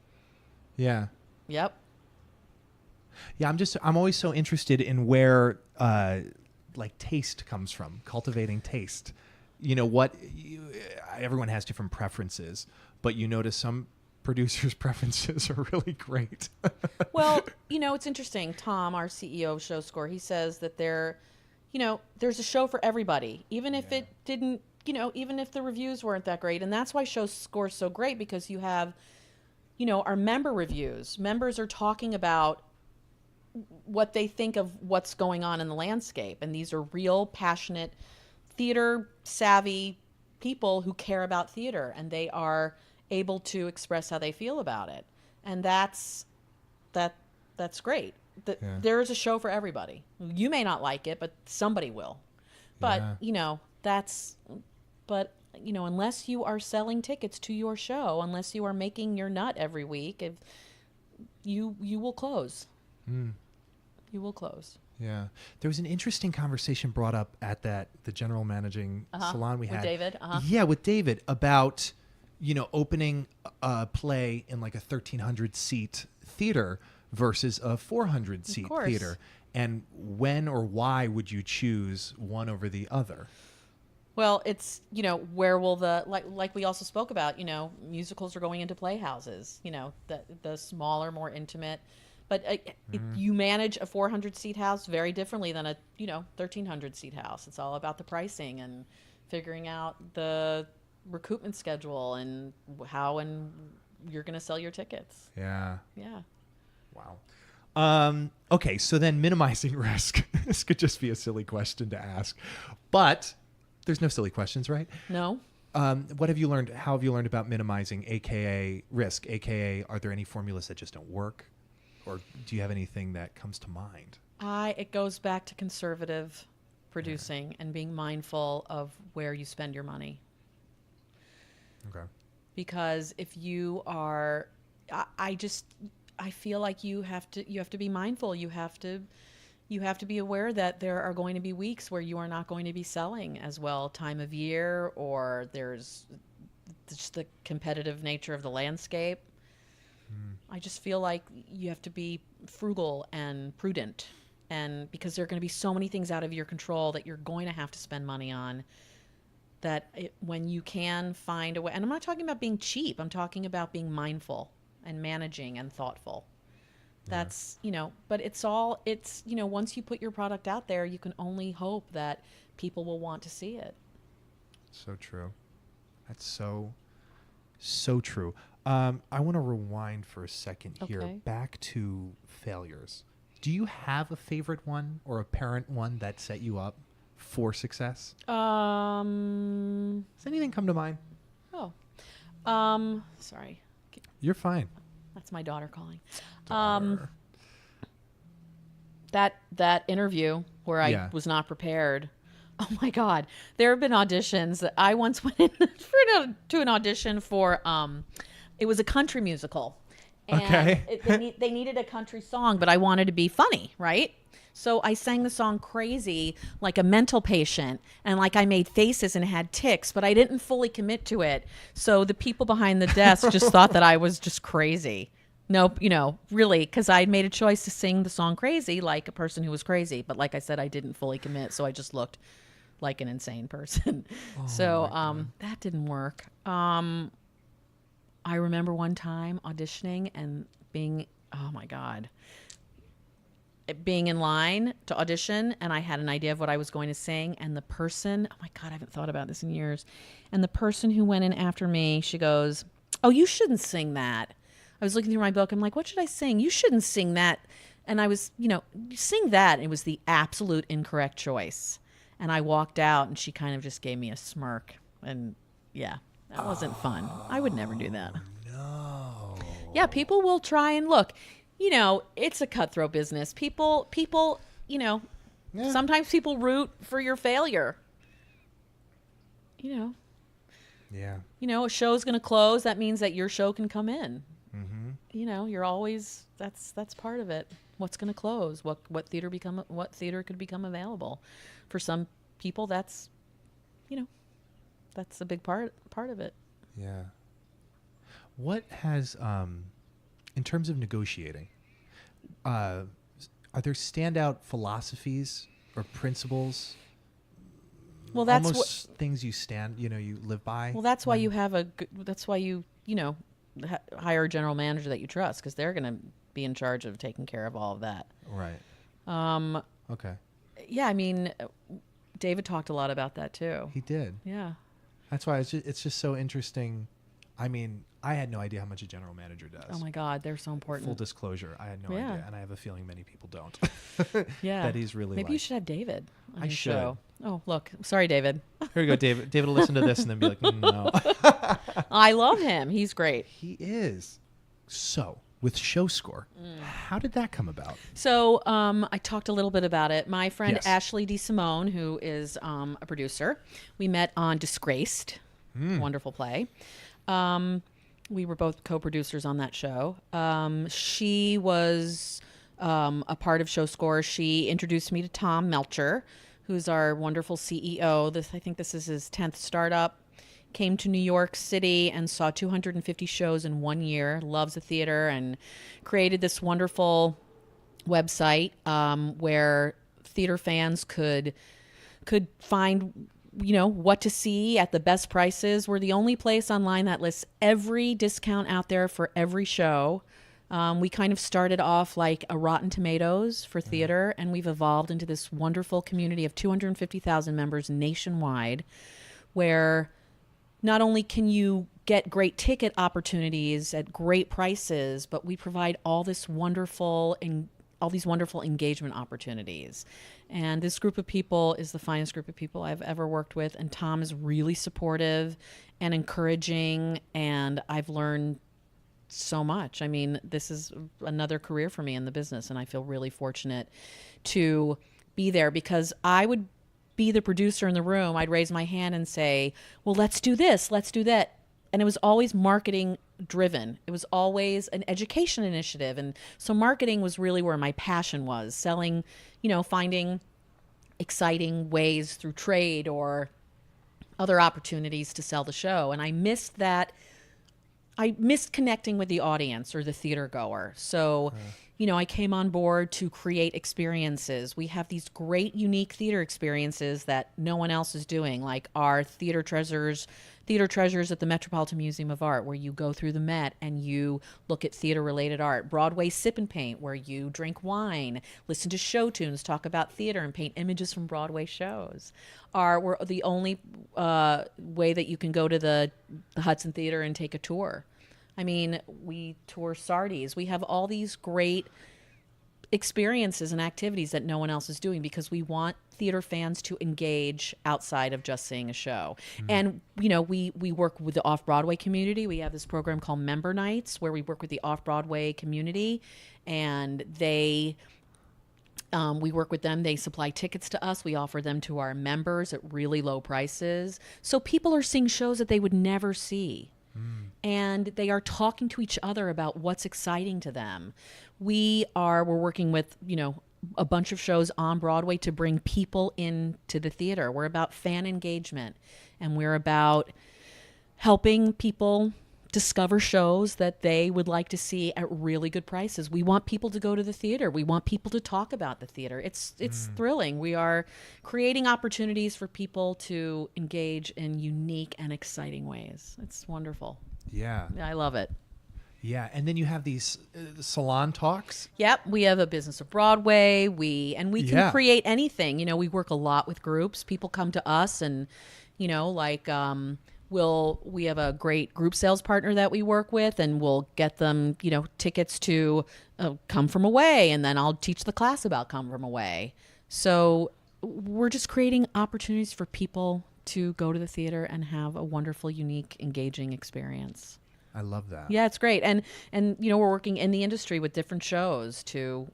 Yeah. Yep. Yeah, I'm always so interested in where like taste comes from, cultivating taste. Everyone has different preferences, but you notice some producers' preferences are really great. Well, it's interesting. Tom, our CEO of Show Score, he says that there's a show for everybody, even if it didn't, even if the reviews weren't that great. And that's why Show Score is so great, because you have, our member reviews. Members are talking about what they think of what's going on in the landscape. And these are real, passionate, theater savvy people who care about theater, and they are able to express how they feel about it. And that's great. There is a show for everybody. You may not like it, but somebody will. But, unless you are selling tickets to your show, unless you are making your nut every week, you will close. You will close. Yeah. There was an interesting conversation brought up at the general managing salon we had. With David? Yeah, with David about, opening a play in like a 1,300 seat theater versus a 400 seat theater. And when or why would you choose one over the other? Well, it's, where will like we also spoke about, musicals are going into playhouses, the smaller, more intimate. But you manage a 400-seat house very differently than a 1,300-seat house. It's all about the pricing and figuring out the recoupment schedule and how and you're going to sell your tickets. Yeah. Yeah. Wow. Okay, so then minimizing risk. This could just be a silly question to ask, but there's no silly questions, right? No. What have you learned? How have you learned about minimizing, aka risk, aka are there any formulas that just don't work? Or do you have anything that comes to mind? It goes back to conservative producing and being mindful of where you spend your money. Okay. Because if you are, I feel like you have to be mindful. You have to be aware that there are going to be weeks where you are not going to be selling as well, time of year, or there's just the competitive nature of the landscape. I just feel like you have to be frugal and prudent, and because there are going to be so many things out of your control that you're going to have to spend money on, when you can find a way, and I'm not talking about being cheap, I'm talking about being mindful and managing and thoughtful. That's, but it's, once you put your product out there, you can only hope that people will want to see it. So true. That's so true. I want to rewind for a second here. Okay. Back to failures. Do you have a favorite one or a parent one that set you up for success? Does anything come to mind? Sorry. You're fine. That's my daughter calling. That interview where I was not prepared. Oh my God. There have been auditions that I once went in to an audition for, it was a country musical. And Okay. they needed a country song, but I wanted to be funny, right? So I sang the song crazy like a mental patient, and like I made faces and had tics, but I didn't fully commit to it. So the people behind the desk just thought that I was just crazy. Nope, really, because I made a choice to sing the song crazy like a person who was crazy. But like I said, I didn't fully commit, so I just looked like an insane person. That didn't work. I remember one time auditioning and being, oh my God, being in line to audition, and I had an idea of what I was going to sing, and the person, oh my God, I haven't thought about this in years, and the person who went in after me, she goes, "Oh, you shouldn't sing that." I was looking through my book, I'm like, what should I sing? You shouldn't sing that. And I was, sing that, and it was the absolute incorrect choice. And I walked out, and she kind of just gave me a smirk, and yeah, that wasn't fun. I would never do that. No. Yeah, people will try and look. It's a cutthroat business. People, sometimes people root for your failure. Yeah. A show's going to close. That means that your show can come in. Mm-hmm. You're always, that's part of it. What's going to close? What theater could become available? For some people, that's a big part of it. Yeah. What has, in terms of negotiating, are there standout philosophies or principles? Well, that's almost things you live by. Well, that's why you have that's why you hire a general manager that you trust, because they're going to be in charge of taking care of all of that. Right. Okay. Yeah, I mean, David talked a lot about that too. He did. Yeah. That's why it's just so interesting. I mean, I had no idea how much a general manager does. Oh my God, they're so important. Full disclosure, I had no Yeah. idea, and I have a feeling many people don't. Yeah. That he's really. Maybe you should have David on I your should. show. Oh, look. Sorry, David. Here we go, David. David will listen to this and then be like, no. I love him. He's great. He is. So, with Show Score, how did that come about? So I talked a little bit about it. My friend Yes. Ashley DeSimone, who is a producer, we met on Disgraced, wonderful play. We were both co-producers on that show. She was a part of Show Score. She introduced me to Tom Melcher, who's our wonderful CEO. I think this is his 10th startup. Came to New York City and saw 250 shows in 1 year. Loves the theater, and created this wonderful website where theater fans could find what to see at the best prices. We're the only place online that lists every discount out there for every show. We kind of started off like a Rotten Tomatoes for theater, and we've evolved into this wonderful community of 250,000 members nationwide, where not only can you get great ticket opportunities at great prices, but we provide all these wonderful engagement opportunities. And this group of people is the finest group of people I've ever worked with. And Tom is really supportive and encouraging, and I've learned so much. I mean, this is another career for me in the business, and I feel really fortunate to be there, because I would be the producer in the room. I'd raise my hand and say, well, let's do this, let's do that. And it was always marketing driven. It was always an education initiative. And so marketing was really where my passion was, selling, finding exciting ways through trade or other opportunities to sell the show. And I missed that. I missed connecting with the audience or the theater goer. So, I came on board to create experiences. We have these great, unique theater experiences that no one else is doing, like our Theater Treasures Theater Treasures at the Metropolitan Museum of Art, where you go through the Met and you look at theater-related art. Broadway Sip and Paint, where you drink wine, listen to show tunes, talk about theater, and paint images from Broadway shows. We're the only way that you can go to the Hudson Theater and take a tour. I mean, we tour Sardi's. We have all these great experiences and activities that no one else is doing because we want theater fans to engage outside of just seeing a show. And we work with the off-Broadway community. We have this program called Member Nights where we work with the off-Broadway community, and we work with them. They supply tickets to us. We offer them to our members at really low prices. So people are seeing shows that they would never see. And they are talking to each other about what's exciting to them. We're working with, a bunch of shows on Broadway to bring people into the theater. We're about fan engagement, and we're about helping people discover shows that they would like to see at really good prices. We want people to go to the theater. We want people to talk about the theater. It's thrilling. We are creating opportunities for people to engage in unique and exciting ways. It's wonderful. Yeah. I love it. Yeah, and then you have these salon talks. Yep, we have a Business of Broadway. We can create anything. We work a lot with groups. People come to us, and we have a great group sales partner that we work with, and we'll get them tickets to Come From Away, and then I'll teach the class about Come From Away. So we're just creating opportunities for people to go to the theater and have a wonderful, unique, engaging experience. I love that. Yeah, it's great. And we're working in the industry with different shows to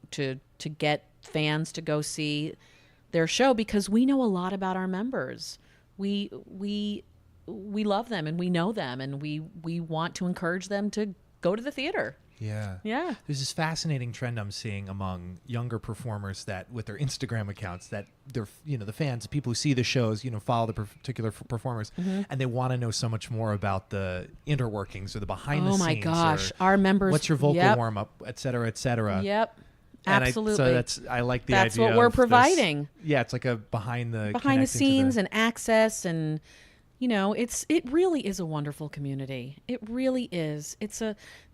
get fans to go see their show because we know a lot about our members. We love them and we know them, and we want to encourage them to go to the theater. Yeah. Yeah. There's this fascinating trend I'm seeing among younger performers that with their Instagram accounts that they're, the fans, the people who see the shows, follow the particular performers, and they want to know so much more about the inner workings or the behind the scenes. Oh my gosh. Our members. What's your vocal warm up, et cetera, et cetera. Yep. And Absolutely. I like the That's idea what we're of providing. Yeah. It's like a behind the scenes and access, and it really is a wonderful community. It really is. It's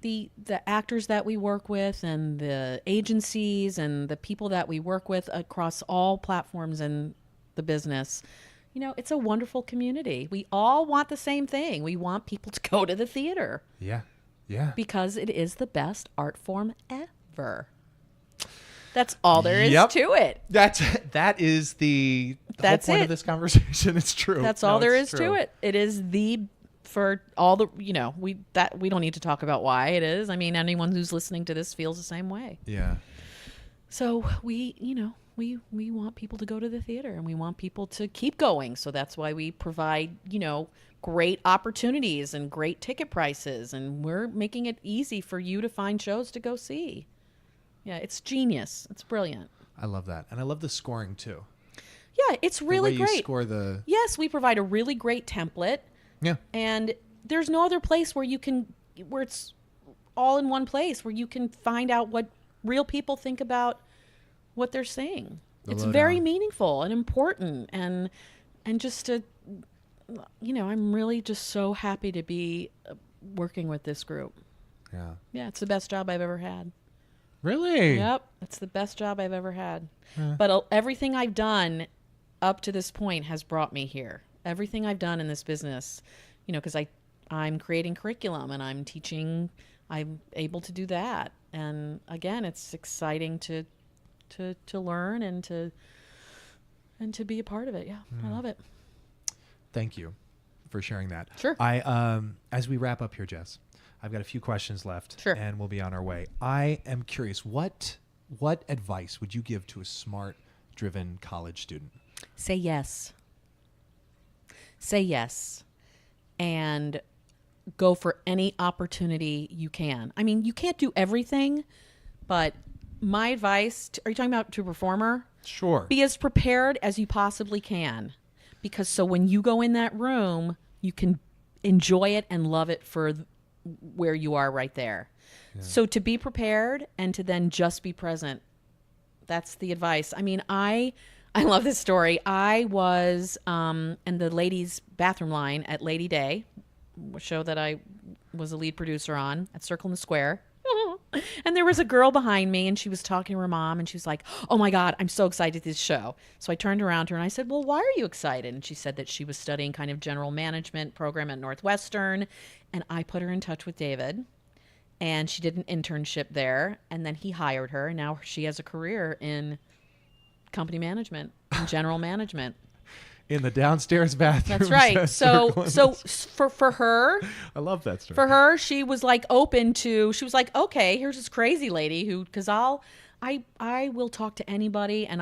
the actors that we work with and the agencies and the people that we work with across all platforms in the business. It's a wonderful community. We all want the same thing. We want people to go to the theater. Yeah. Yeah. Because it is the best art form ever. That's all there is to it. That is the whole point of this conversation. It's true. That's all there is to it. It is for all the we don't need to talk about why it is. I mean, anyone who's listening to this feels the same way. Yeah. So we want people to go to the theater, and we want people to keep going. So that's why we provide, great opportunities and great ticket prices, and we're making it easy for you to find shows to go see. Yeah, it's genius. It's brilliant. I love that. And I love the scoring too. Yeah, it's really the way great. You score the... Yes, we provide a really great template. Yeah. And there's no other place where it's all in one place, where you can find out what real people think about what they're saying. It's very meaningful and important, and just I'm really just so happy to be working with this group. Yeah. Yeah, it's the best job I've ever had. Really? Yep, it's the best job I've ever had. But everything I've done up to this point has brought me here. Everything I've done in this business, because I'm creating curriculum and I'm teaching, I'm able to do that. And again, it's exciting to learn and to be a part of it. Yeah, I love it. Thank you for sharing that. Sure. As we wrap up here, Jess, I've got a few questions left, Sure. and we'll be on our way. I am curious, what advice would you give to a smart, driven college student? Say yes. Say yes. And go for any opportunity you can. I mean, you can't do everything, but my advice, are you talking about to a performer? Sure. Be as prepared as you possibly can. Because so when you go in that room, you can enjoy it and love it for where you are right there. Yeah. So to be prepared and to then just be present. That's the advice. I mean, I I love this story. I was in the ladies' bathroom line at Lady Day, a show that I was a lead producer on at Circle in the Square. And there was a girl behind me, and she was talking to her mom, and she was like, "Oh my God, I'm so excited to this show." So I turned around to her and I said, "Well, why are you excited?" And she said that she was studying kind of general management program at Northwestern. And I put her in touch with David, and she did an internship there, and then he hired her, and now she has a career in company management and general management. In the downstairs bathroom. That's right. So for her, I love that story. for her, she was like open to. She was like, okay, here's this crazy lady who, because I will talk to anybody, and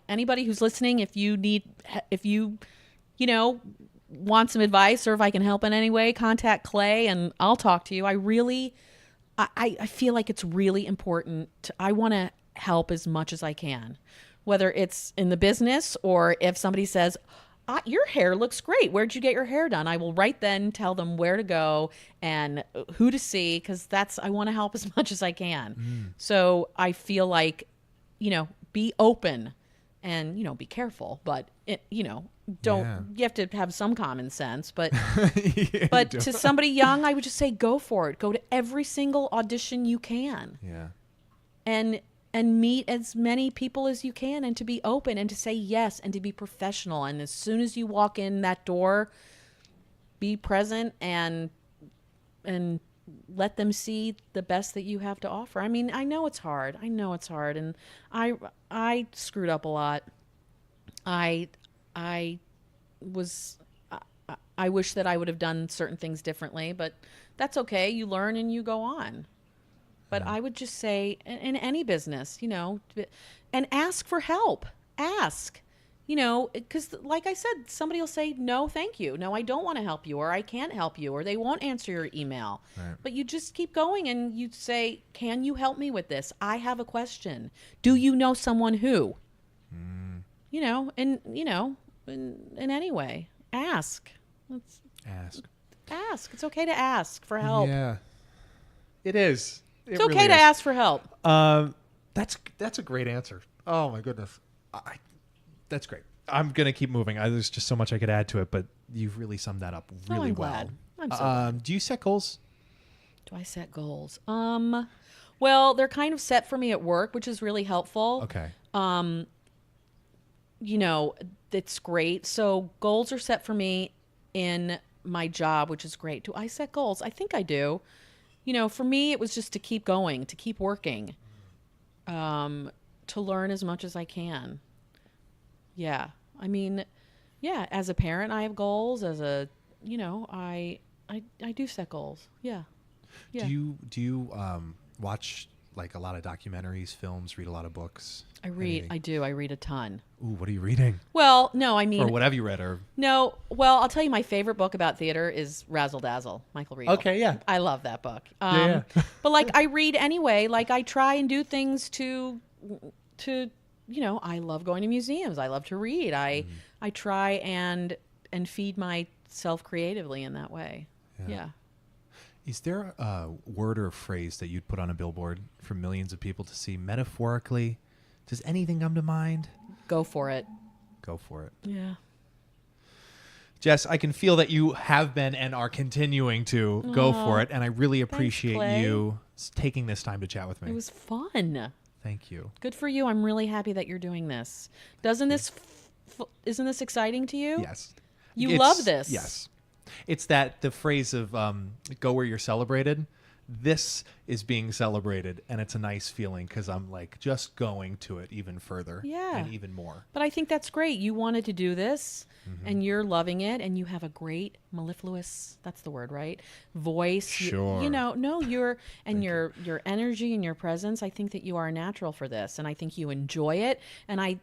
anybody who's listening, if you want some advice, or if I can help in any way, contact Clay, and I'll talk to you. I feel like it's really important. I want to help as much as I can, whether it's in the business or if somebody says, your hair looks great. Where'd you get your hair done? I will right then tell them where to go and who to see, because I want to help as much as I can. So I feel like, be open and, be careful, but, you have to have some common sense. But but to somebody young, I would just say go for it. Go to every single audition you can. Yeah. And meet as many people as you can, and to be open and to say yes and to be professional. And as soon as you walk in that door, be present and let them see the best that you have to offer. I mean, I know it's hard. And I screwed up a lot. I wish that I would have done certain things differently, but that's okay. You learn and you go on. But I would just say in any business, and ask for help. Ask, because like I said, somebody will say, no, thank you. No, I don't want to help you, or I can't help you, or they won't answer your email. Right. But you just keep going and you say, can you help me with this? I have a question. Do you know someone who? In any way, ask. Ask. It's okay to ask for help. Yeah, it is. It's okay to ask for help. That's a great answer. Oh my goodness, that's great. I'm gonna keep moving. There's just so much I could add to it, but you've really summed that up really I'm well. glad. I'm so glad. Do you set goals? Do I set goals? Well, they're kind of set for me at work, which is really helpful. Okay. It's great. So goals are set for me in my job, which is great. Do I set goals? I think I do. For me, it was just to keep going, to keep working, to learn as much as I can. Yeah. I mean, yeah, as a parent, I have goals. As a, I do set goals. Yeah. Yeah. Do you watch like a lot of documentaries, films, read a lot of books? I read. Anything? I do. I read a ton. Ooh, what are you reading? Well, no, I mean, or what have you read? Or no, well, I'll tell you, my favorite book about theater is Razzle Dazzle, Michael Riedel. Okay, yeah, I love that book. Yeah. But like, I read anyway. Like, I try and do things to I love going to museums. I love to read. I try and feed myself creatively in that way. Yeah. Is there a word or a phrase that you'd put on a billboard for millions of people to see metaphorically? Does anything come to mind? Go for it. Go for it. Yeah. Jess, I can feel that you have been and are continuing to go for it, and I really appreciate you taking this time to chat with me. It was fun. Thank you. Good for you. I'm really happy that you're doing this. Isn't this exciting to you? Yes. You love this. Yes. It's the phrase of go where you're celebrated. This is being celebrated, and it's a nice feeling because I'm like just going to it even further and even more. But I think that's great. You wanted to do this, and you're loving it, and you have a great mellifluous, that's the word, right? Voice. Sure. Your energy and your presence, I think that you are natural for this, and I think you enjoy it, and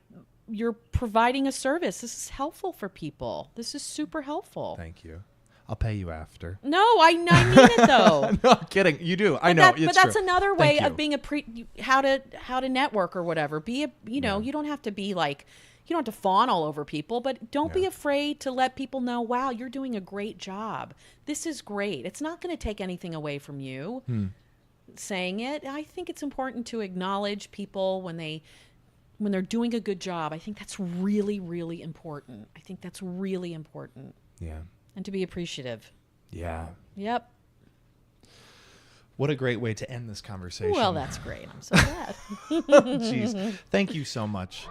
you're providing a service. This is helpful for people. This is super helpful. Thank you. I'll pay you after. No, I mean it though. No, I'm kidding. You do. I know. But that's another way of being how to network or whatever. You don't have to be like, you don't have to fawn all over people, but don't be afraid to let people know, wow, you're doing a great job. This is great. It's not going to take anything away from you saying it. I think it's important to acknowledge people when they when they're doing a good job, I think that's really, really important. I think that's really important. Yeah. And to be appreciative. Yeah. Yep. What a great way to end this conversation. Well, that's great. I'm so glad. Jeez. Thank you so much.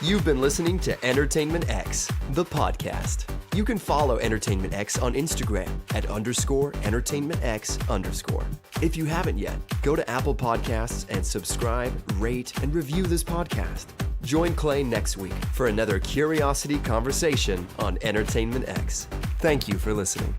You've been listening to Entertainment X, the podcast. You can follow Entertainment X on Instagram at _EntertainmentX_. If you haven't yet, go to Apple Podcasts and subscribe, rate, and review this podcast. Join Clay next week for another curiosity conversation on Entertainment X. Thank you for listening.